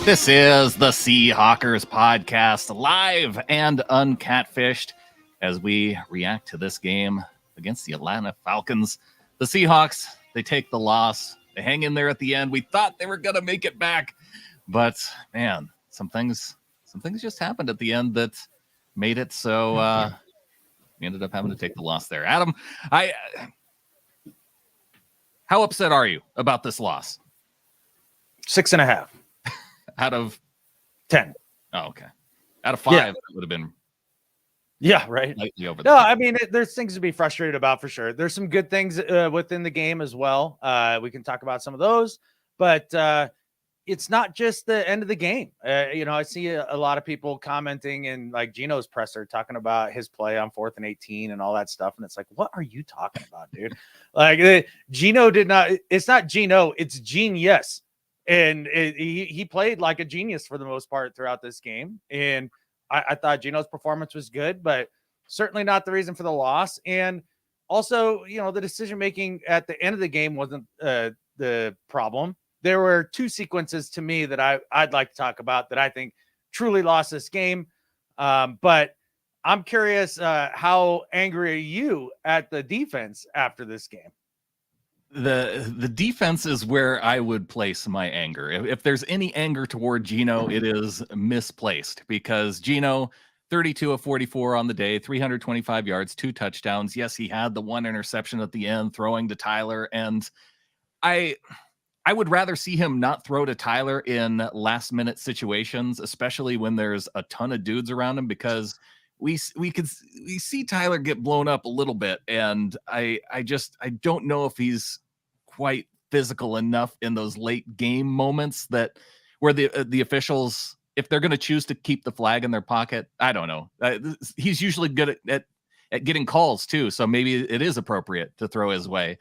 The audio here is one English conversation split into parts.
This is the Seahawkers podcast, live and uncatfished, as we react to this game against the Atlanta Falcons. The Seahawks, they take the loss. They hang in there at the end. We thought they were going to make it back, but man, some things just happened at the end that made it so we ended up having to take the loss there. Adam, how upset are you about this loss? 6.5 out of 10. Oh, okay. Out of 5, it would have been. Yeah, right. Over no, I mean, there's things to be frustrated about for sure. There's some good things within the game as well. We can talk about some of those, but it's not just the end of the game. I see a lot of people commenting in like Geno's presser talking about his play on 4th and 18 and all that stuff. And it's like, what are you talking about, dude? Like Geno did not, it's not Geno, it's genius. And he played like a genius for the most part throughout this game. And I thought Geno's performance was good, but certainly not the reason for the loss. And also, the decision-making at the end of the game wasn't the problem. There were 2 sequences to me that I'd like to talk about that I think truly lost this game. But I'm curious, how angry are you at the defense after this game? The defense is where I would place my anger. If there's any anger toward Geno, it is misplaced, because Geno, 32 of 44 on the day, 325 yards, 2 touchdowns. Yes, he had the 1 interception at the end, throwing to Tyler. And I would rather see him not throw to Tyler in last minute situations, especially when there's a ton of dudes around him, because we see Tyler get blown up a little bit, and I don't know if he's quite physical enough in those late game moments that where the officials, if they're going to choose to keep the flag in their pocket, I don't know. He's usually good at getting calls too, so maybe it is appropriate to throw his way.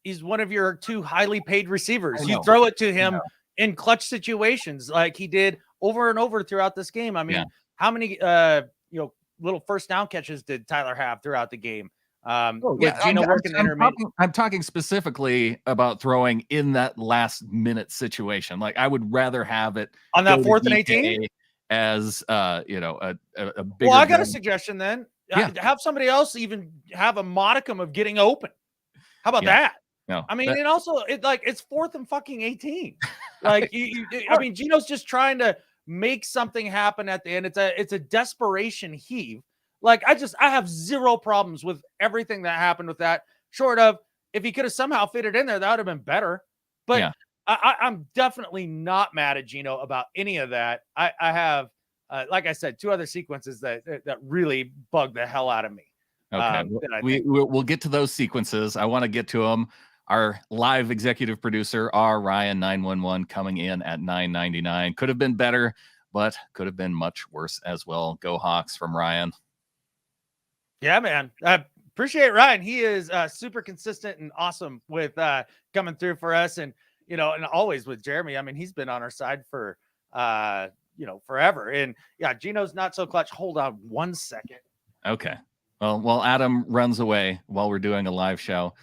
He's one of your 2 highly paid receivers. You throw it to him in clutch situations like he did over and over throughout this game. I mean, how many little first down catches did Tyler have throughout the game? Geno working intermediate. I'm talking specifically about throwing in that last minute situation. Like, I would rather have it on that 4th and 18 as a bigger. Well, I got a suggestion then. Have somebody else even have a modicum of getting open. How about that? No, I mean, and also it's 4th and fucking 18. Like I mean, Geno's just trying to make something happen at the end. It's a desperation heave. Like, I have 0 problems with everything that happened with that, short of if he could have somehow fit it in there, that would have been better. But I'm definitely not mad at Geno about any of that. I have, like I said, 2 other sequences that really bugged the hell out of me. Okay, we'll get to those sequences. I want to get to them. Our live executive producer, Ryan 911, coming in at 999. Could have been better, but could have been much worse as well. Go Hawks from Ryan. Yeah, man. I appreciate Ryan. He is super consistent and awesome with coming through for us. And, and always with Jeremy. I mean, he's been on our side for, forever. And yeah, Geno's not so clutch. Hold on 1 second. Okay. Well, while Adam runs away while we're doing a live show,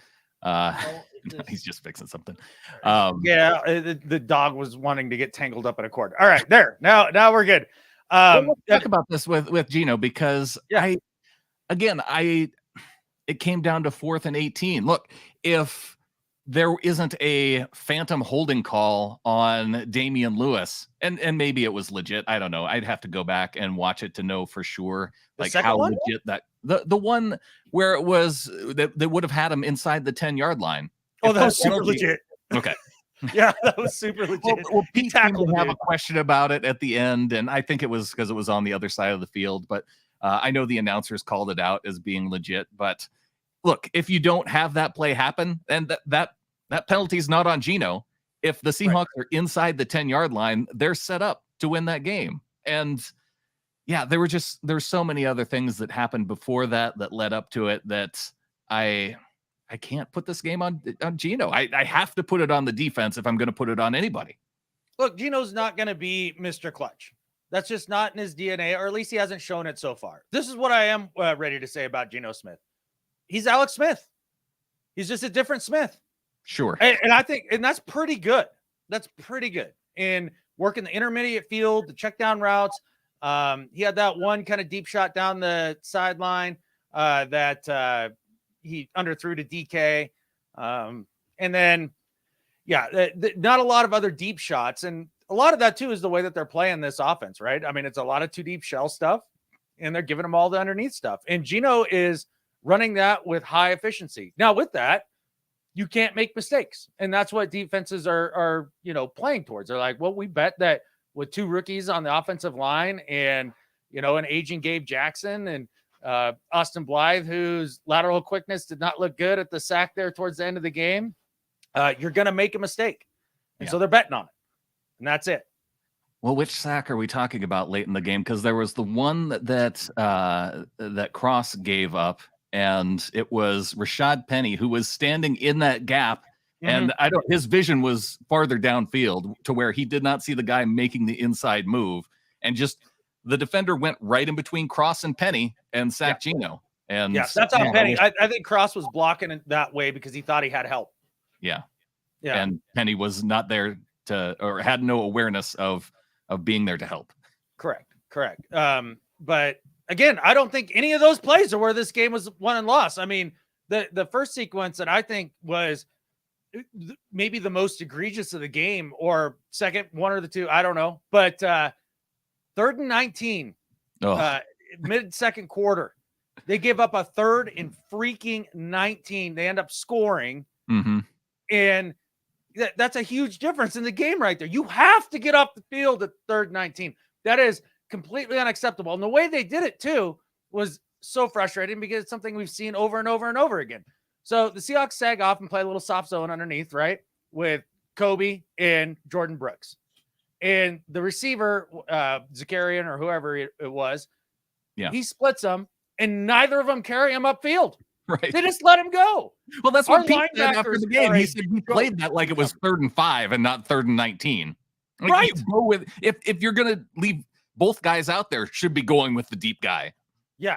he's just fixing something. The dog was wanting to get tangled up in a cord. All right, there. Now we're good. Let's talk about this with Geno, because it came down to 4th and 18. Look, if there isn't a phantom holding call on Damian Lewis, and maybe it was legit, I don't know. I'd have to go back and watch it to know for sure, like how legit that the one where it was that would have had him inside the 10-yard line. Oh, that was super legit. Okay. Yeah, that was super legit. Well, Pete tackled have a question about it at the end, and I think it was because it was on the other side of the field, but I know the announcers called it out as being legit. But look, if you don't have that play happen, and that penalty is not on Geno. If the Seahawks are inside the 10-yard line, they're set up to win that game. And yeah, there's so many other things that happened before that led up to it that I can't put this game on Geno. I have to put it on the defense if I'm going to put it on anybody. Look, Geno's not going to be Mr. Clutch. That's just not in his DNA, or at least he hasn't shown it so far. This is what I am ready to say about Geno Smith. He's Alex Smith. He's just a different Smith. Sure. And I think, and that's pretty good. That's pretty good. in working the intermediate field, the check down routes. He had that one kind of deep shot down the sideline that he underthrew to DK. And then, not a lot of other deep shots. And a lot of that too is the way that they're playing this offense, right? I mean, it's a lot of 2 deep shell stuff, and they're giving them all the underneath stuff. And Geno is running that with high efficiency. Now, with that, you can't make mistakes. And that's what defenses are playing towards. They're like, well, we bet that with 2 rookies on the offensive line and, an aging Gabe Jackson and Austin Blythe, whose lateral quickness did not look good at the sack there towards the end of the game, you're going to make a mistake. And so they're betting on it. And that's it. Well, which sack are we talking about late in the game? Because there was the one that Cross gave up, and it was Rashad Penny who was standing in that gap. And his vision was farther downfield to where he did not see the guy making the inside move. And just the defender went right in between Cross and Penny and sacked Geno. And that's on Penny. I think Cross was blocking it that way because he thought he had help. Yeah. And Penny was not there or had no awareness of being there to help. Correct. But again, I don't think any of those plays are where this game was won and lost. I mean, the first sequence that I think was maybe the most egregious of the game, or second, one or the two, I don't know. But 3rd and 19, mid second quarter, they give up a 3rd and freaking 19. They end up scoring. And that's a huge difference in the game right there. You have to get off the field at 3rd and 19. That is completely unacceptable. And the way they did it too was so frustrating because it's something we've seen over and over and over again. So the Seahawks sag off and play a little soft zone underneath, right? With Kobe and Jordan Brooks. And the receiver, Zakarian or whoever it was, he splits them, and neither of them carry him upfield. Right. They just let him go. Well, that's what Pete said after the game. He said he played that like it was 3rd and 5 and not 3rd and 19. Like, right. You go with, if you're going to leave both guys out there, should be going with the deep guy. Yeah.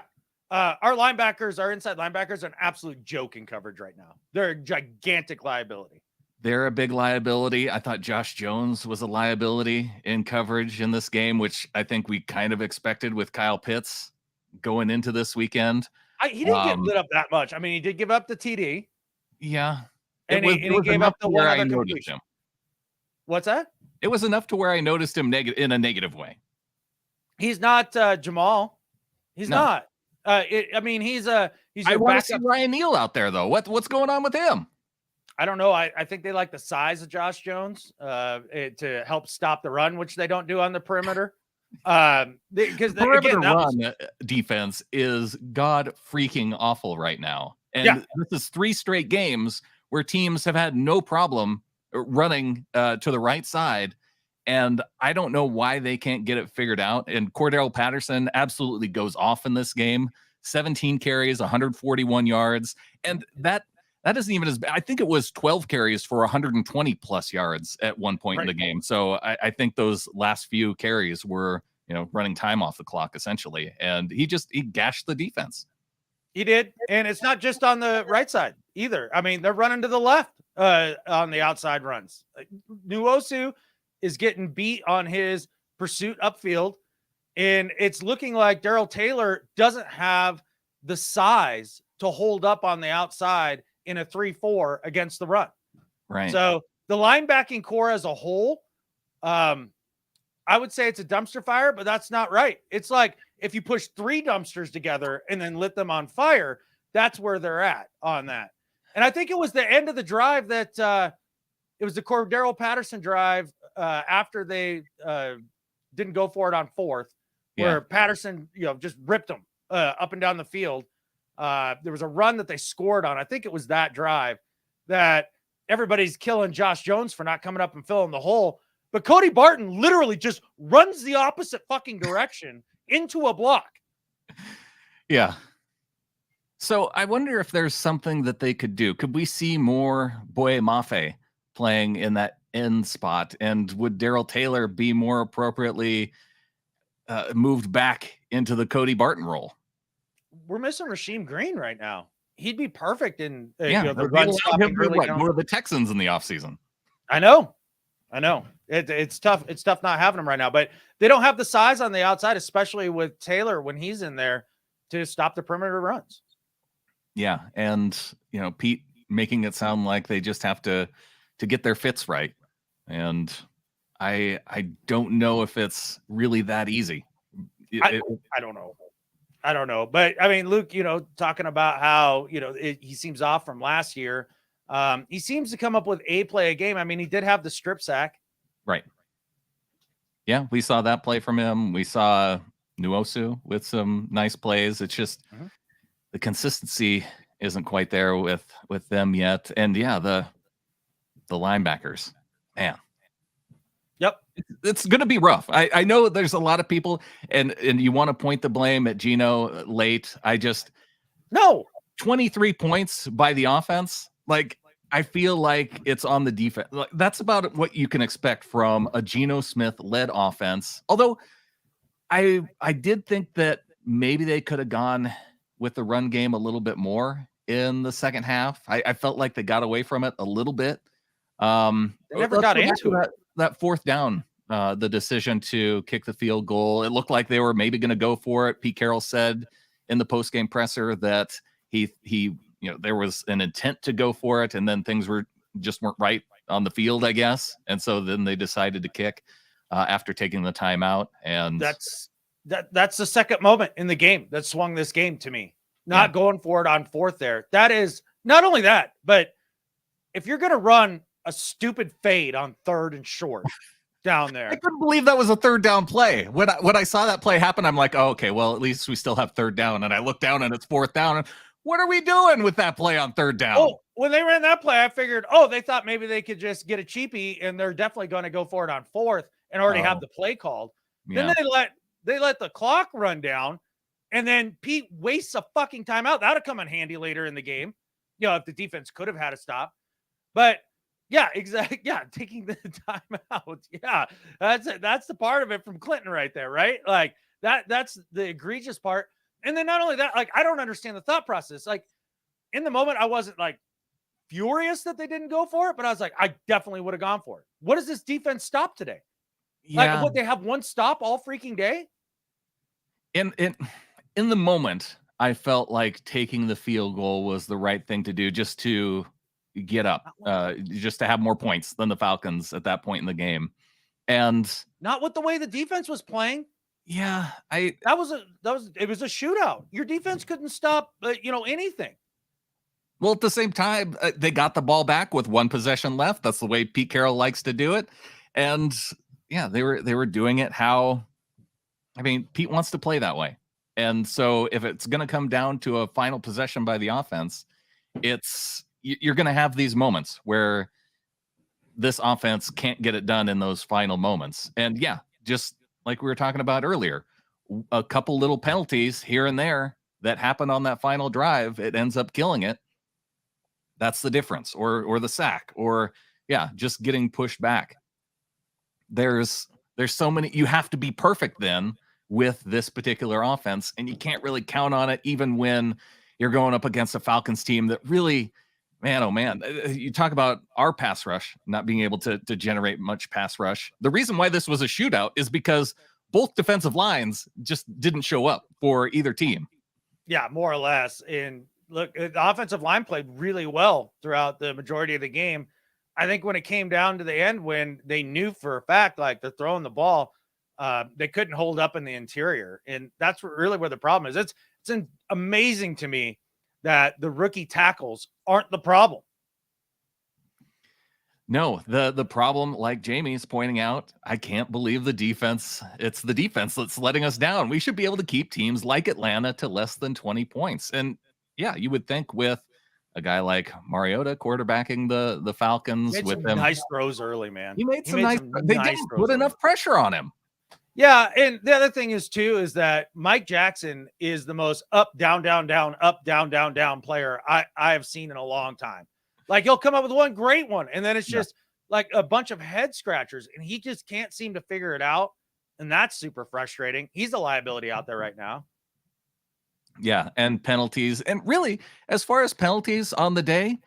Our linebackers, our inside linebackers, are an absolute joke in coverage right now. They're a gigantic liability. They're a big liability. I thought Josh Jones was a liability in coverage in this game, which I think we kind of expected with Kyle Pitts going into this weekend. He didn't get lit up that much. I mean, he did give up the TD. Yeah. And he gave up the one other completion. What's that? It was enough to where I noticed him in a negative way. He's not Jamal. He's not. I want to see Ryan Neal out there, though. What's going on with him? I don't know. I think they like the size of Josh Jones to help stop the run, which they don't do on the perimeter. Because perimeter run defense is god freaking awful right now. And this is 3 straight games where teams have had no problem running to the right side. And I don't know why they can't get it figured out. And Cordell Patterson absolutely goes off in this game. 17 carries, 141 yards. And that isn't even as bad. I think it was 12 carries for 120 plus yards at one point in the game. So I think those last few carries were, running time off the clock essentially. And he gashed the defense. He did. And it's not just on the right side either. I mean, they're running to the left on the outside runs. Nuosu is getting beat on his pursuit upfield. And it's looking like Darrell Taylor doesn't have the size to hold up on the outside in a 3-4 against the run. Right. So the linebacking core as a whole, I would say it's a dumpster fire, but that's not right. It's like if you push 3 dumpsters together and then lit them on fire, that's where they're at on that. And I think it was the end of the drive that it was the Cordero Patterson drive after they didn't go for it on 4th, where Patterson, just ripped them up and down the field. There was a run that they scored on. I think it was that drive that everybody's killing Josh Jones for not coming up and filling the hole. But Cody Barton literally just runs the opposite fucking direction into a block. Yeah. So I wonder if there's something that they could do. Could we see more Boye Mafe playing in that end spot? And would Darrell Taylor be more appropriately moved back into the Cody Barton role? We're missing Rasheem Green right now. He'd be perfect in the run stopping. Go to the Texans in the offseason. I know. It's tough. It's tough not having him right now, but they don't have the size on the outside, especially with Taylor when he's in there to stop the perimeter runs. Yeah. And, Pete making it sound like they just have to get their fits right. And I don't know if it's really that easy. I don't know. I don't know. But I mean, Luke, talking about how, he seems off from last year. He seems to come up with a play a game. I mean, he did have the strip sack. Right. Yeah, we saw that play from him. We saw Nuosu with some nice plays. It's just the consistency isn't quite there with them yet. And yeah, the linebackers, man. Yep. It's going to be rough. I know there's a lot of people and you want to point the blame at Geno late. No. 23 points by the offense. Like, I feel like it's on the defense. Like, that's about what you can expect from a Geno Smith led offense. Although I did think that maybe they could have gone with the run game a little bit more in the second half. I felt like they got away from it a little bit. They never got into that fourth down. The decision to kick the field goal. It looked like they were maybe going to go for it. Pete Carroll said in the postgame presser that he there was an intent to go for it, and then things weren't right on the field, I guess. And so then they decided to kick after taking the timeout. And that's the second moment in the game that swung this game to me. Not going for it on fourth there. That is not only that, but if you're going to run a stupid fade on third and short down there. I couldn't believe that was a third down play. When I saw that play happen, I'm like, oh, okay, well, at least we still have third down. And I look down and it's fourth down. And what are we doing with that play on third down? Oh, when they ran that play, I figured, they thought maybe they could just get a cheapie and they're definitely going to go for it on fourth and already have the play called. Yeah. Then they let the clock run down, and then Pete wastes a fucking timeout. That'll come in handy later in the game. If the defense could have had a stop. But yeah, exactly. Yeah, taking the timeout. Yeah, that's the part of it from Clinton right there, right? Like that's the egregious part. And then not only that, like, I don't understand the thought process. Like, in the moment, I wasn't like furious that they didn't go for it, but I was like, I definitely would have gone for it. What does this defense stop today? Yeah. Like, what, they have one stop all freaking day? In the moment, I felt like taking the field goal was the right thing to do, just to get up, just to have more points than the Falcons at that point in the game. And not with the way the defense was playing. Yeah, it was a shootout. Your defense couldn't stop, anything. Well, at the same time, they got the ball back with one possession left. That's the way Pete Carroll likes to do it. And yeah, they were doing it how, Pete wants to play that way. And so if it's going to come down to a final possession by the offense, you're going to have these moments where this offense can't get it done in those final moments. And yeah, just like we were talking about earlier, a couple little penalties here and there that happen on that final drive, it ends up killing it. That's the difference, or the sack, or just getting pushed back. There's so many. You have to be perfect then with this particular offense, and you can't really count on it even when you're going up against a Falcons team that really, man, oh man, you talk about our pass rush not being able to generate much pass rush. The reason why this was a shootout is because both defensive lines just didn't show up for either team. Yeah, more or less. And look, the offensive line played really well throughout the majority of the game. I think when it came down to the end, when they knew for a fact, like, they're throwing the ball, they couldn't hold up in the interior. And that's really where the problem is. It's amazing to me that the rookie tackles aren't the problem. No, the problem, like Jamie's pointing out, I can't believe the defense. It's the defense that's letting us down. We should be able to keep teams like Atlanta to less than 20 points. And yeah, you would think with a guy like Mariota quarterbacking the Falcons with them. Nice throws early, man. He made some nice. They didn't put enough pressure on him. Yeah, and the other thing is is that Mike Jackson is the most up, down, down, down, up, down, down, down player I have seen in a long time. Like, he'll come up with one great one, and then it's just like a bunch of head scratchers, and he just can't seem to figure it out, and that's super frustrating. He's a liability out there right now. Yeah, and penalties. And really, as far as penalties on the day,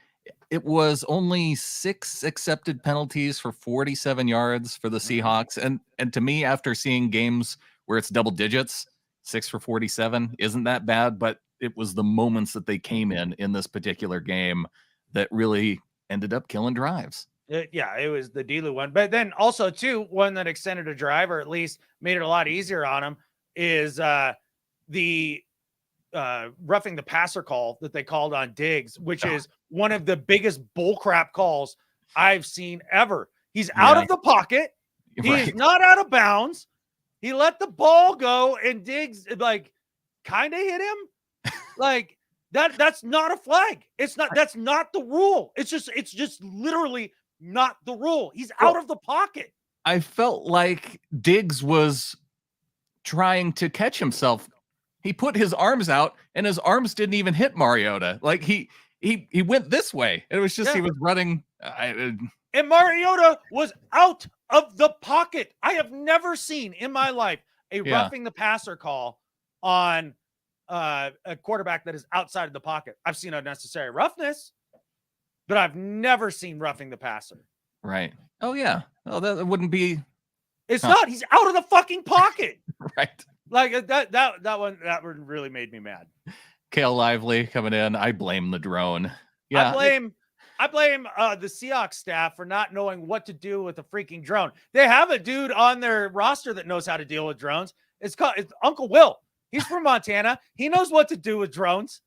it was only 6 accepted penalties for 47 yards for the Seahawks. And to me, after seeing games where it's double digits, 6 for 47 isn't that bad, but it was the moments that they came in this particular game that really ended up killing drives. It was the Delu one. But then also, too, one that extended a drive or at least made it a lot easier on him is the roughing the passer call that they called on Diggs, which is one of the biggest bullcrap calls I've seen ever. He's out of the pocket. He is not out of bounds. He let the ball go, and Diggs like kind of hit him. Like that's not a flag. It's not. That's not the rule. It's just literally not the rule. He's out of the pocket. I felt like Diggs was trying to catch himself. He put his arms out, and his arms didn't even hit Mariota. Like he went this way. It was just he was running. And Mariota was out of the pocket. I have never seen in my life a roughing the passer call on a quarterback that is outside of the pocket. I've seen unnecessary roughness, but I've never seen roughing the passer. Right. Oh, yeah. Oh, that wouldn't be. It's not. He's out of the fucking pocket. Right. Like that one really made me mad. Kale Lively coming in. I blame the drone. Yeah. I blame the Seahawks staff for not knowing what to do with a freaking drone. They have a dude on their roster that knows how to deal with drones. It's Uncle Will. He's from Montana. He knows what to do with drones.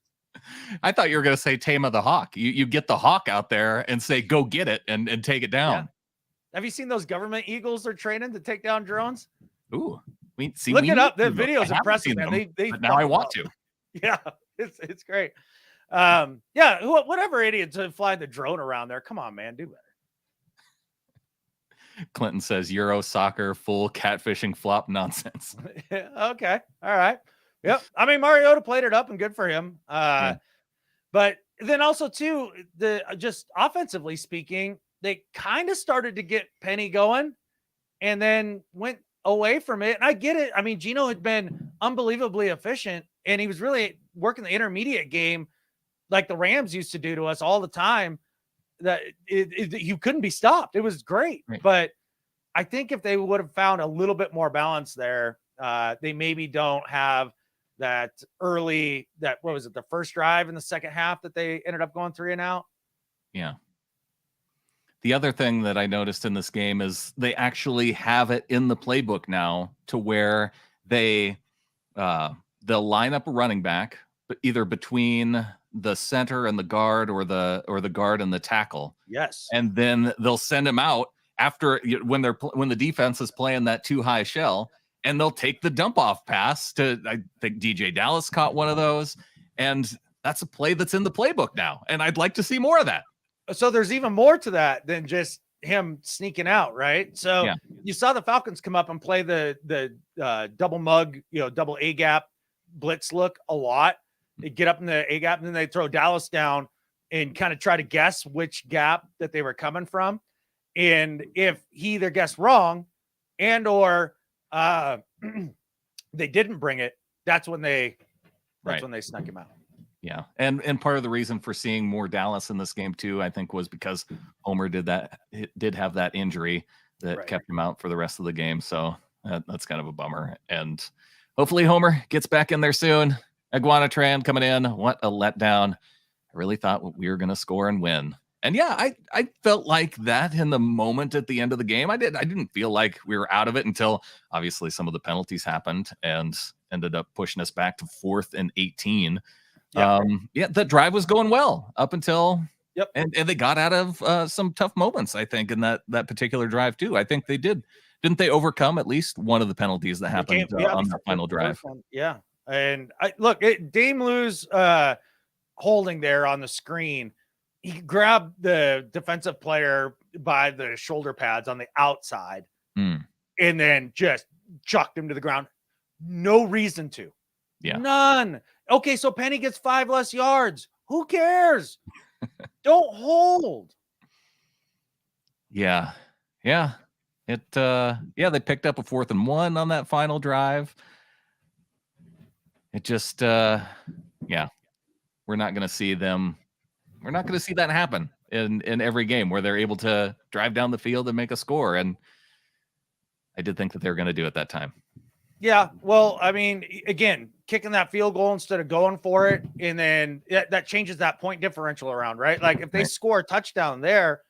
I thought you were going to say Tama the Hawk. You get the hawk out there and say, go get it and take it down. Yeah. Have you seen those government eagles they're training to take down drones? Ooh. Look it up. The video is impressive, man. But now I want to. Yeah, it's great. Whatever idiots fly the drone around there. Come on, man, do better. Clinton says Euro soccer full catfishing flop nonsense. Okay. All right. Yep. I mean, Mariota played it up and good for him. But then also too, just offensively speaking, they kind of started to get Penny going and then went away from it. And I get it. I mean, Geno had been unbelievably efficient and he was really working the intermediate game like the Rams used to do to us all the time, that you couldn't be stopped. It was great. Right. But I think if they would have found a little bit more balance there, they maybe don't have that the first drive in the second half that they ended up going 3 and out. Yeah. The other thing that I noticed in this game is they actually have it in the playbook now to where they'll line up a running back, but either between the center and the guard or the guard and the tackle. Yes. And then they'll send him out after when the defense is playing that too high shell, and they'll take the dump off pass to, I think DJ Dallas caught one of those, and that's a play that's in the playbook now. And I'd like to see more of that. So there's even more to that than just him sneaking out, right? So you saw the Falcons come up and play the double mug, double A gap blitz look a lot. They get up in the A gap and then they throw Dallas down and kind of try to guess which gap that they were coming from. And if he either guessed wrong and or they didn't bring it, that's when they snuck him out. Yeah. And part of the reason for seeing more Dallas in this game too, I think, was because Homer did have that injury that kept him out for the rest of the game. So that's kind of a bummer. And hopefully Homer gets back in there soon. Iguana Tran coming in. What a letdown. I really thought we were going to score and win. And yeah, I felt like that in the moment at the end of the game. I didn't feel like we were out of it until obviously some of the penalties happened and ended up pushing us back to 4th and 18. The drive was going well up until and they got out of some tough moments, I think, in that particular drive too. I think they didn't they overcome at least one of the penalties that happened on that final drive. Yeah. And Dame Lou's holding there on the screen. He grabbed the defensive player by the shoulder pads on the outside and then just chucked him to the ground. No reason to. Yeah. None. Okay, so Penny gets 5 less yards. Who cares? Don't hold. Yeah. Yeah. They picked up a 4th and 1 on that final drive. It just we're not going to see them. We're not going to see that happen in every game where they're able to drive down the field and make a score. And I did think that they were going to do it that time. Yeah, well, I mean, again, kicking that field goal instead of going for it, and then that changes that point differential around, right? Like if they score a touchdown there,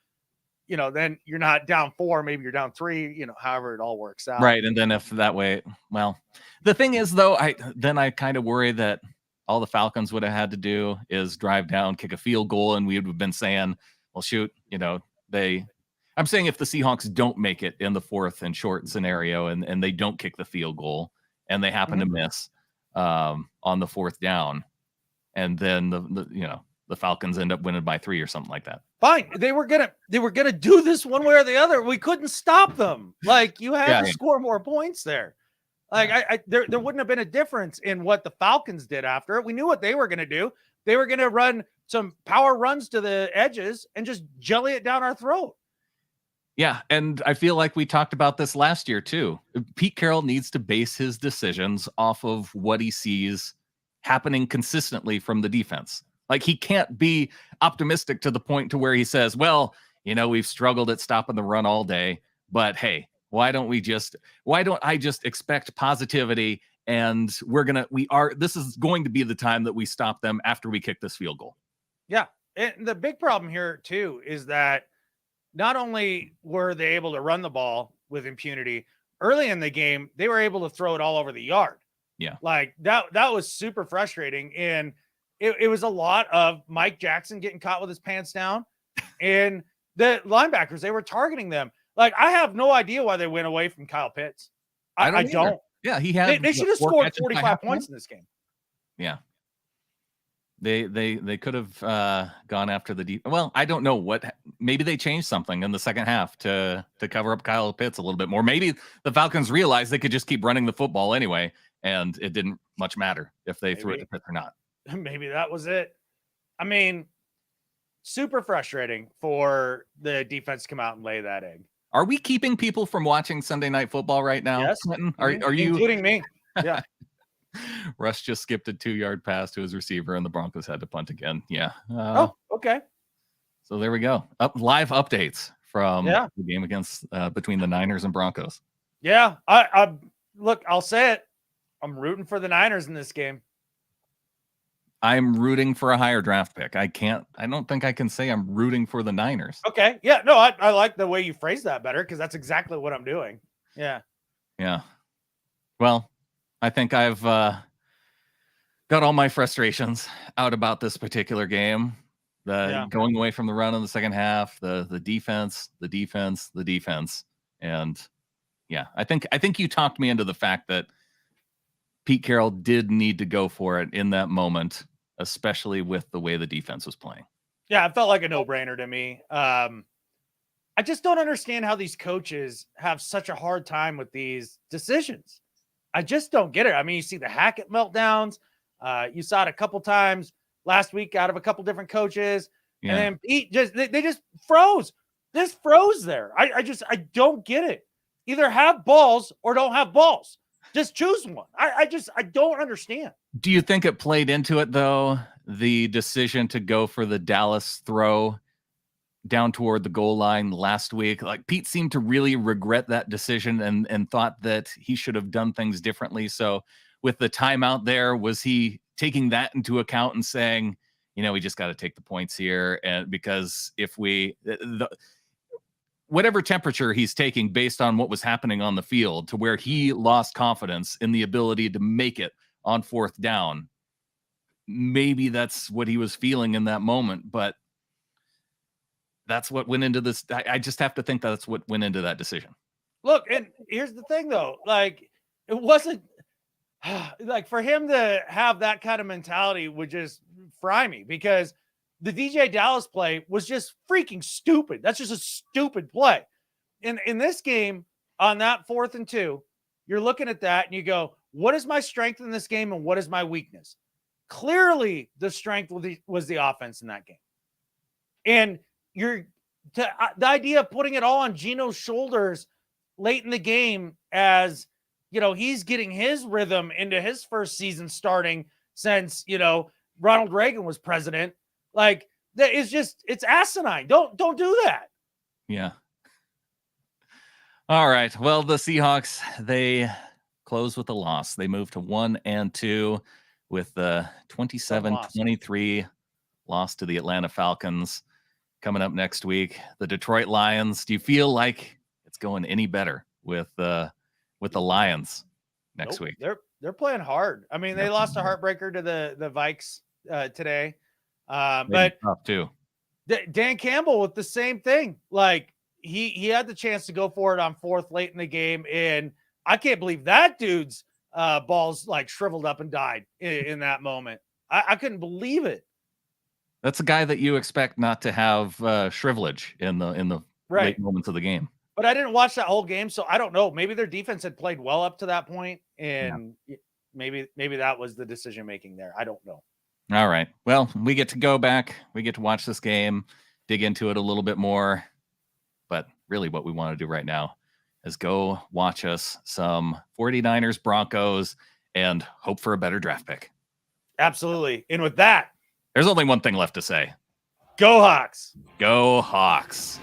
then you're not down 4, maybe you're down 3, however it all works out. Right, and then if that way, well, the thing is though, I kind of worry that all the Falcons would have had to do is drive down, kick a field goal, and we would have been saying, well, shoot, I'm saying if the Seahawks don't make it in the 4th and short scenario and they don't kick the field goal and they happen to miss on the 4th down, and then the Falcons end up winning by 3 or something like that. Fine. They were gonna do this one way or the other. We couldn't stop them. Like you had to score more points there. Like there wouldn't have been a difference in what the Falcons did after it. We knew what they were gonna do. They were gonna run some power runs to the edges and just jelly it down our throat. Yeah, and I feel like we talked about this last year too. Pete Carroll needs to base his decisions off of what he sees happening consistently from the defense. Like he can't be optimistic to the point to where he says, well, we've struggled at stopping the run all day, but hey, why don't I just expect positivity and this is going to be the time that we stop them after we kick this field goal. Yeah. And the big problem here too is that not only were they able to run the ball with impunity early in the game, they were able to throw it all over the yard. Yeah. Like that was super frustrating. And it was a lot of Mike Jackson getting caught with his pants down, and the linebackers, they were targeting them. Like, I have no idea why they went away from Kyle Pitts. I don't. Yeah, they should have scored 45 points in this game. Yeah. They could have gone after the well, I don't know maybe they changed something in the second half to cover up Kyle Pitts a little bit more. Maybe the Falcons realized they could just keep running the football anyway, and it didn't much matter if they threw it to Pitts or not. Maybe that was it. I mean, super frustrating for the defense to come out and lay that egg. Are we keeping people from watching Sunday Night Football right now? Yes. Clinton? Are you including me? Yeah. Russ just skipped a 2-yard pass to his receiver, and the Broncos had to punt again. Yeah. Okay. So there we go. Live updates from the game against between the Niners and Broncos. Yeah. I look, I'll say it. I'm rooting for the Niners in this game. I'm rooting for a higher draft pick. I don't think I can say I'm rooting for the Niners. Okay. Yeah. No, I like the way you phrase that better, because that's exactly what I'm doing. Yeah. Yeah. Well, I think I've got all my frustrations out about this particular game. Going away from the run in the second half, the defense. And yeah, I think you talked me into the fact that Pete Carroll did need to go for it in that moment, especially with the way the defense was playing. Yeah, it felt like a no-brainer to me. I just don't understand how these coaches have such a hard time with these decisions. I just don't get it. I mean, you see the Hackett meltdowns. You saw it a couple times last week out of a couple different coaches. Yeah. And then Pete they just froze. Just froze there. I don't get it. Either have balls or don't have balls. Just choose one. I don't understand. Do you think it played into it, though, the decision to go for the Dallas throw down toward the goal line last week? Like, Pete seemed to really regret that decision and thought that he should have done things differently. So with the timeout there, was he taking that into account and saying, we just got to take the points here? And because if whatever temperature he's taking based on what was happening on the field, to where he lost confidence in the ability to make it on 4th down, maybe that's what he was feeling in that moment, but that's what went into this. I just have to think that's what went into that decision. Look, and here's the thing though, like, it wasn't like, for him to have that kind of mentality would just fry me, because the DJ Dallas play was just freaking stupid. That's just a stupid play. In this game, on that 4th and 2, you're looking at that and you go, what is my strength in this game and what is my weakness? Clearly, the strength was the offense in that game. And the idea of putting it all on Geno's shoulders late in the game, as he's getting his rhythm into his first season starting since Ronald Reagan was president. Like, That is just, it's asinine. Don't do that. Yeah. All right. Well, the Seahawks, they close with a loss. They move to 1-2 with the 27-23 loss to the Atlanta Falcons. Coming up next week, the Detroit Lions. Do you feel like it's going any better with the Lions next week? They're playing hard. I mean, they lost a heartbreaker to the Vikes today. But tough too. Dan Campbell with the same thing. Like he had the chance to go for it on fourth late in the game, and I can't believe that dude's balls like shriveled up and died in that moment. I couldn't believe it. That's a guy that you expect not to have shrivelage in the late moments of the game. But I didn't watch that whole game, so I don't know. Maybe their defense had played well up to that point, and maybe that was the decision making there. I don't know. All right. Well, we get to go back. We get to watch this game, dig into it a little bit more. But really what we want to do right now is go watch us some 49ers Broncos and hope for a better draft pick. Absolutely. And with that, there's only one thing left to say. Go Hawks. Go Hawks.